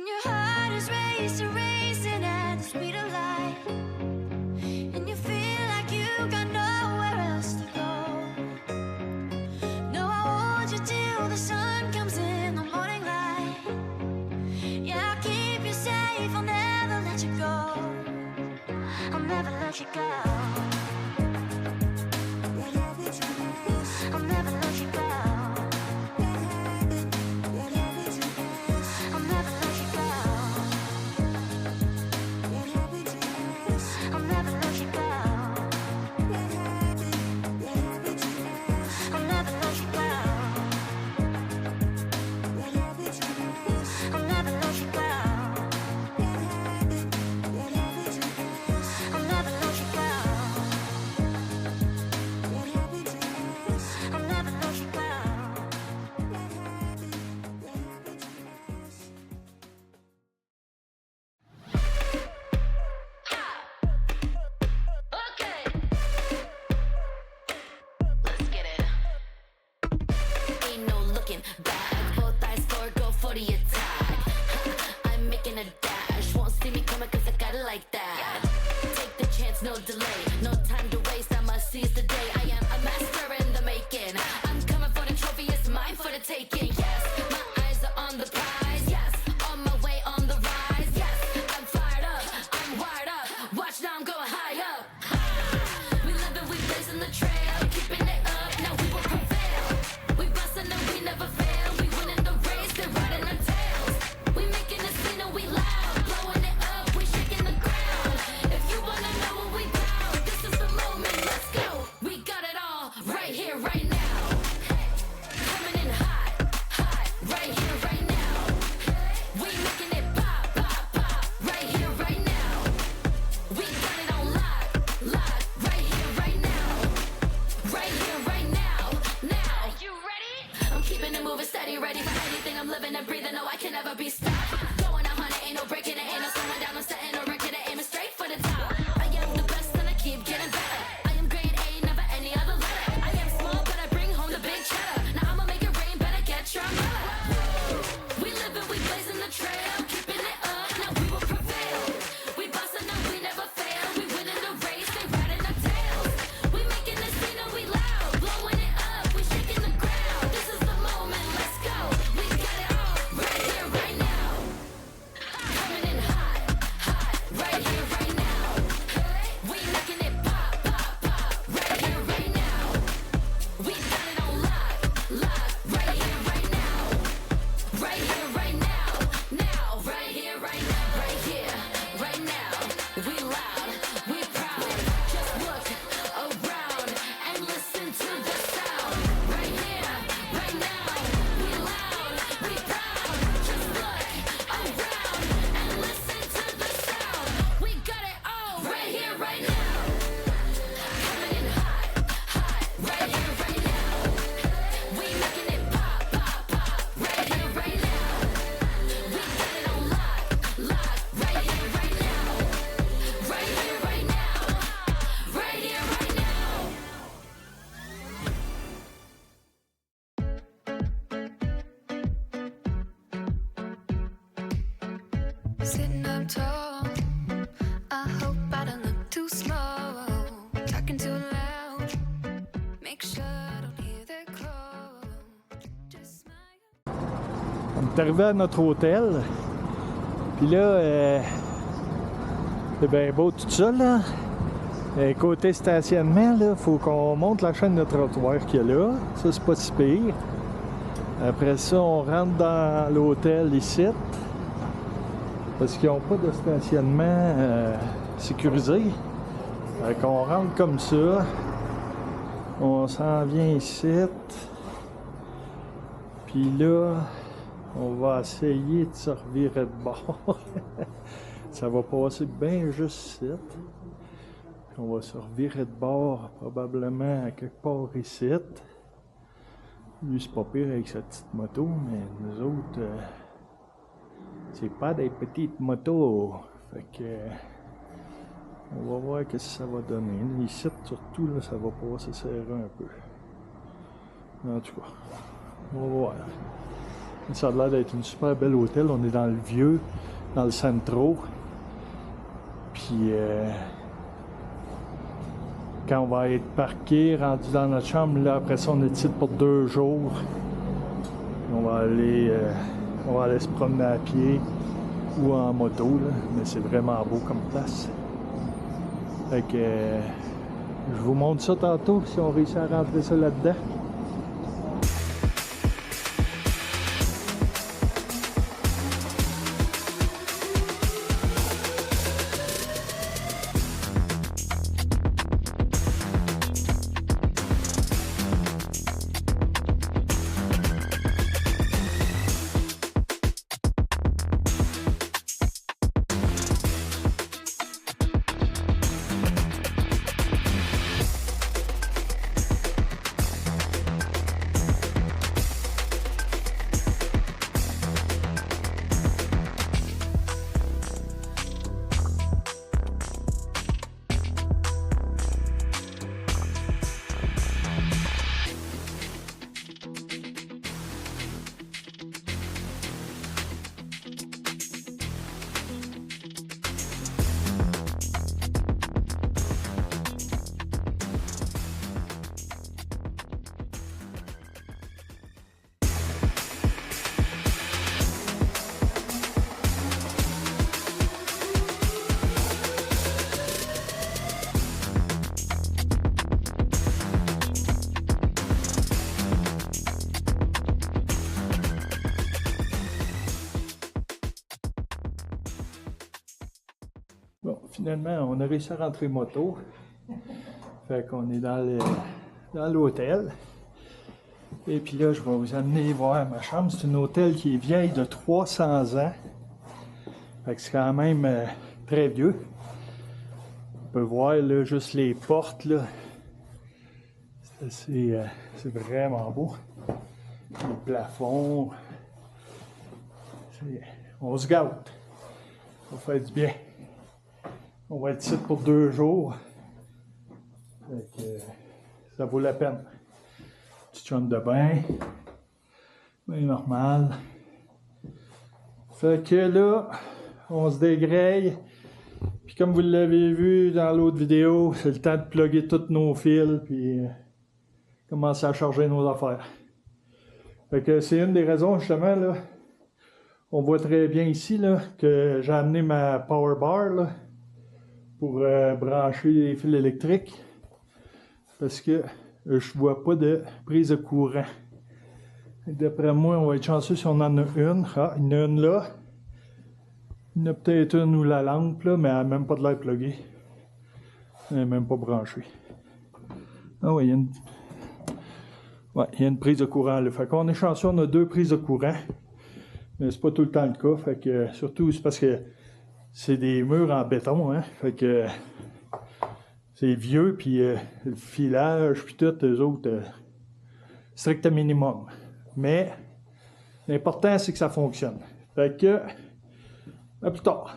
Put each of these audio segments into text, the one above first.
When your heart is racing at the speed of light, and you feel like you got nowhere else to go. No, I want you till the sun comes in the morning light. Yeah, I'll keep you safe, I'll never let you go. I'll never let you go. I'll never let you go. Back, both eyes forward, go for the attack. I'm making a dash, won't see me coming cause I got it like that. Take the chance, no delay, no time to waste, I must seize the day. I am a master in the making, I'm coming for the trophy, it's mine for the taking. Yes, my eyes are on the prize, yes, on my way on the rise. Yes, I'm fired up, I'm wired up, watch now I'm going high up. We live and we blazing the trail, keeping it up, now we will prevail. We bustin' and we never fail, we winning the race, they're riding our tails. We making a scene and we loud, blowing it up, we shaking the ground. If you wanna know what we bout, this is the moment, let's go. We got it all, right here, right now. Coming in hot, hot, right here, right now. We making it pop, pop, pop, right here, right now. We got it on lock, lock, right here, right now. Right here, right now, now. You ready? I'm keeping it moving steady, ready for anything. I'm living and breathing, no, I can never be stopped. Going 100, ain't no breaking it, ain't no slowing down. I'm setting a record, aiming straight for the top. I am the best and I keep getting better. I am grade A, never any other letter. I am small, but I bring home the big cheddar. Now I'ma make it rain, better get your umbrella. We live and we blazing the trail, keeping it up, now we will prevail. We bustin' and we never fail, we winning the race, they riding our tails. We making the scene and we loud, blowing it up, we shaking the ground. This is the moment, let's go. We got it all, right here, right now. Coming in hot, hot, right here, right now. We making it pop, pop, pop, right here, right now. We got it on lock, lock, right here, right now. Right here, right now, now. Right here, right now, right here, right now. We loud, we proud. Just look around and listen to the sound. Right here, right now. We loud, we proud. Just look around and listen to the sound. We got it all right here, right now. Coming in hot, hot, right here, right now. We making it pop, pop, pop, right here, right now. We got it on lock, lock, right here, right now. Right here, right now. Right here, right now. Sitting up tall, I hope I don't look too slow. Talking too loud, make sure I don't hear their call. Just smile. On est arrivé à notre hôtel. Puis là, c'est bien beau tout ça, là. Côté stationnement, là, faut qu'on monte la chaîne de trottoir qu'il y a là. Ça, c'est pas si pire. Après ça, on rentre dans l'hôtel ici. Parce qu'ils n'ont pas de stationnement sécurisé. Fait qu'on rentre comme ça. On s'en vient ici. Puis là, on va essayer de se revirer de bord. Ça va passer bien juste ici. On va se revirer de bord probablement à quelque part ici. Lui, c'est pas pire avec sa petite moto, mais nous autres, c'est pas des petites motos. Fait que on va voir ce que ça va donner. Ici, surtout, là, ça va passer serré un peu. En tout cas, on va voir. Ça a l'air d'être une super belle hôtel. On est dans le vieux, dans le centro. Puis quand on va être parqué, rendu dans notre chambre, là après ça on est ici pour 2 jours. On va aller se promener à pied ou en moto, là. Mais c'est vraiment beau comme place. Fait que je vous montre ça tantôt si on réussit à rentrer ça là-dedans. Bon, finalement, on a réussi à rentrer moto. Fait qu'on est dans l'hôtel. Et puis là, je vais vous amener voir ma chambre. C'est une hôtel qui est vieille de 300 ans. Fait que c'est quand même très vieux. On peut voir là, juste les portes, là. C'est vraiment beau. Les plafonds. On se gâte. On fait du bien. On va être ici pour 2 jours. Fait que, ça vaut la peine. Petite chambre de bain. Bien normal. Fait que là, on se dégraille. Puis comme vous l'avez vu dans l'autre vidéo, c'est le temps de plugger tous nos fils puis commencer à charger nos affaires. Fait que c'est une des raisons justement là. On voit très bien ici là que j'ai amené ma power bar là, pour brancher les fils électriques parce que je vois pas de prise de courant. D'après moi, on va être chanceux si on en a une. Ah, il y en a une là. Il y en a peut-être une où la lampe là, mais elle n'a même pas de l'air pluguée. Elle n'est même pas branchée. Ah oui, il y a une prise de courant là. Fait qu'on est chanceux, on a 2 prises de courant. Mais c'est pas tout le temps le cas. Fait que surtout c'est parce que c'est des murs en béton, hein. Fait que c'est vieux, puis le filage, puis tout, eux autres, strict minimum. Mais l'important, c'est que ça fonctionne. Fait que, à plus tard.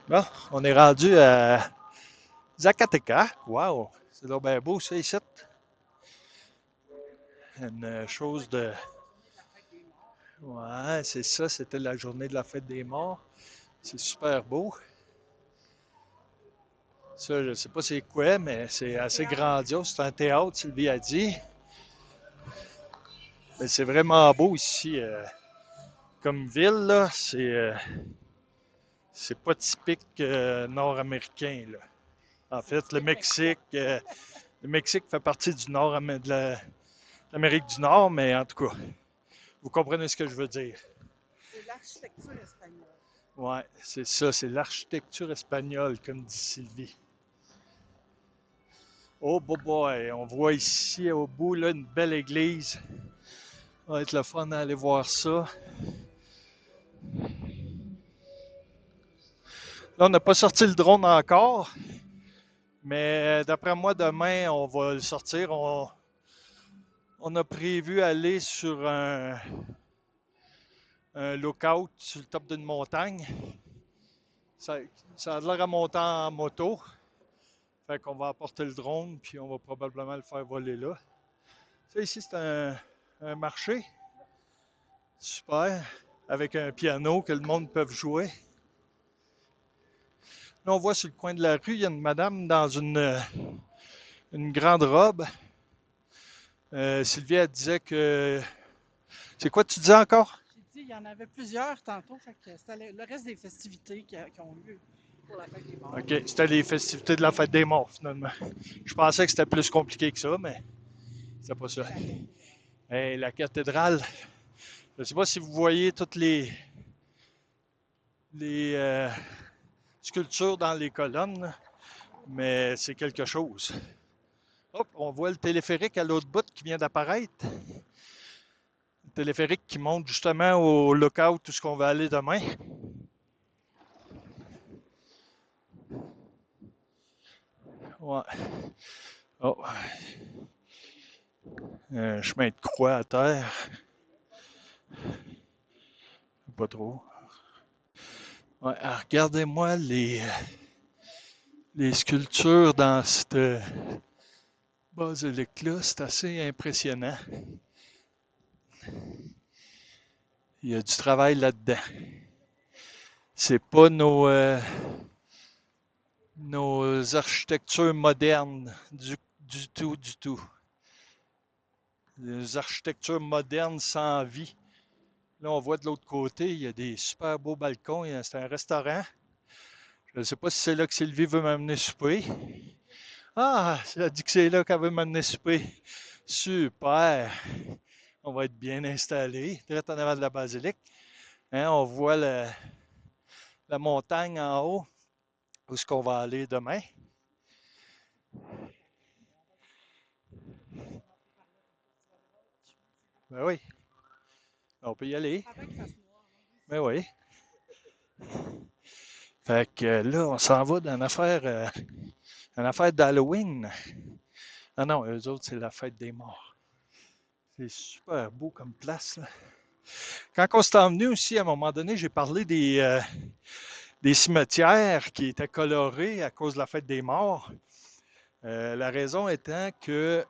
Bon, on est rendu à Zacatecas. Wow! C'est là bien beau, ça, ici. Une chose de... Ouais, c'est ça, c'était la journée de la fête des morts. C'est super beau. Ça, je ne sais pas c'est quoi, mais c'est assez grandiose. C'est un théâtre, Sylvie a dit. Mais c'est vraiment beau ici comme ville, là. C'est pas typique nord-américain, là. En fait, le Mexique fait partie du nord de l'Amérique du Nord, mais en tout cas, vous comprenez ce que je veux dire. C'est l'architecture espagnole. Ouais, c'est ça, c'est l'architecture espagnole, comme dit Sylvie. Oh boy, on voit ici au bout là, une belle église. Ça va être le fun d'aller voir ça. Là, on n'a pas sorti le drone encore, mais d'après moi, demain, on va le sortir. On a prévu aller sur un lookout sur le top d'une montagne. Ça, ça a l'air à monter en moto. Fait qu'on va apporter le drone, puis on va probablement le faire voler là. Ça, ici, c'est un marché. Super. Avec un piano que le monde peut jouer. Là, on voit sur le coin de la rue, il y a une madame dans une grande robe. Sylvie, elle disait que... C'est quoi tu disais encore? J'ai dit, il y en avait plusieurs tantôt, fait que c'était le reste des festivités qui ont lieu pour la fête des morts. OK, c'était les festivités de la fête des morts, finalement. Je pensais que c'était plus compliqué que ça, mais c'est pas ça. Hey, la cathédrale, je ne sais pas si vous voyez toutes les sculptures dans les colonnes, mais c'est quelque chose. Hop, on voit le téléphérique à l'autre bout qui vient d'apparaître. Le téléphérique qui monte justement au lookout où ce qu'on va aller demain. Ouais. Oh. Un chemin de croix à terre. Pas trop. Ouais, regardez-moi les sculptures dans cette basilique-là. C'est assez impressionnant. Il y a du travail là-dedans. C'est pas nos architectures modernes du tout, du tout. Les architectures modernes sans vie. Là, on voit de l'autre côté, il y a des super beaux balcons. C'est un restaurant. Je ne sais pas si c'est là que Sylvie veut m'amener souper. Ah, elle a dit que c'est là qu'elle veut m'amener souper. Super. On va être bien installé, direct en avant de la basilique. Hein, on voit la montagne en haut, où est-ce qu'on va aller demain. Ben oui, on peut y aller. Avant qu'il fasse noir. Ben oui. Fait que là, on s'en va dans une affaire d'Halloween. Ah non, eux autres, c'est la fête des morts. C'est super beau comme place, là. Quand on s'est emmené aussi, à un moment donné, j'ai parlé des cimetières qui étaient colorés à cause de la fête des morts. La raison étant que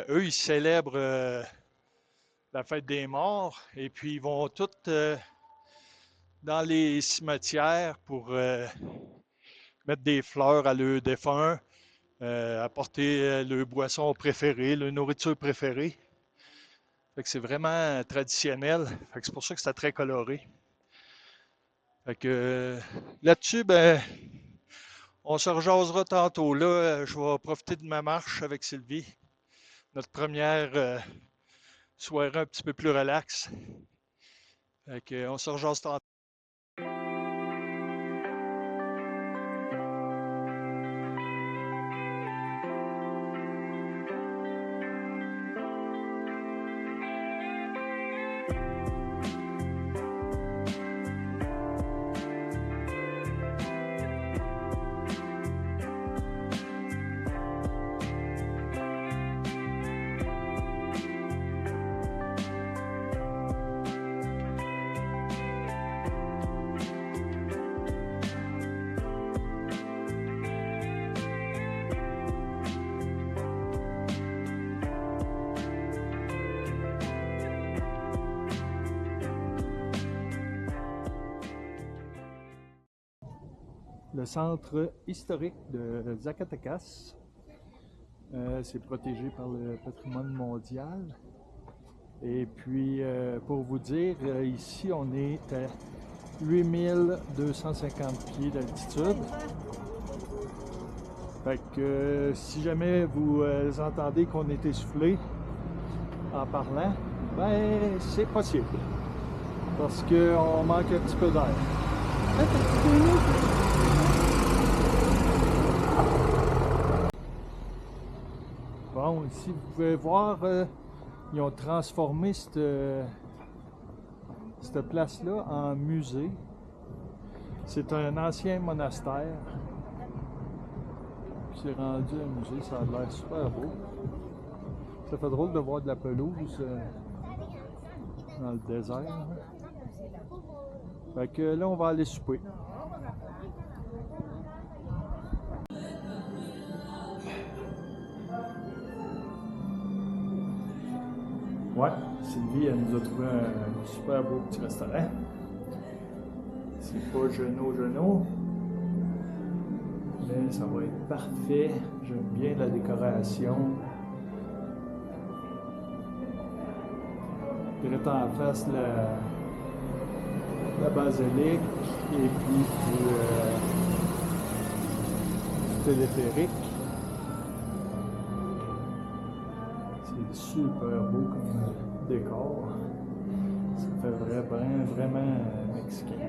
eux, ils célèbrent la fête des morts et puis ils vont tous dans les cimetières pour mettre des fleurs à leurs défunts, apporter leurs boissons préférées, leur nourriture préférée. Fait que c'est vraiment traditionnel. Fait que c'est pour ça que c'était très coloré. Fait que là-dessus, ben, on se rejasera tantôt. Là, je vais profiter de ma marche avec Sylvie. Notre première soirée un petit peu plus relaxe. Fait que, on se rejase tantôt. Le centre historique de Zacatecas, c'est protégé par le patrimoine mondial. Et puis, pour vous dire, ici, on est à 8250 pieds d'altitude. Fait que si jamais vous entendez qu'on est essoufflé en parlant, ben c'est possible. Parce qu'on manque un petit peu d'air. Bon, ici vous pouvez voir, ils ont transformé cette place-là en musée. C'est un ancien monastère. C'est rendu un musée, ça a l'air super beau. Ça fait drôle de voir de la pelouse dans le désert. Fait que là, on va aller souper. Ouais, Sylvie, elle nous a trouvé un super beau petit restaurant. C'est pas genou, mais ça va être parfait. J'aime bien la décoration. Direct en face, la basilique et puis du téléphérique. C'est super beau comme décor. Ça fait vraiment mexicain.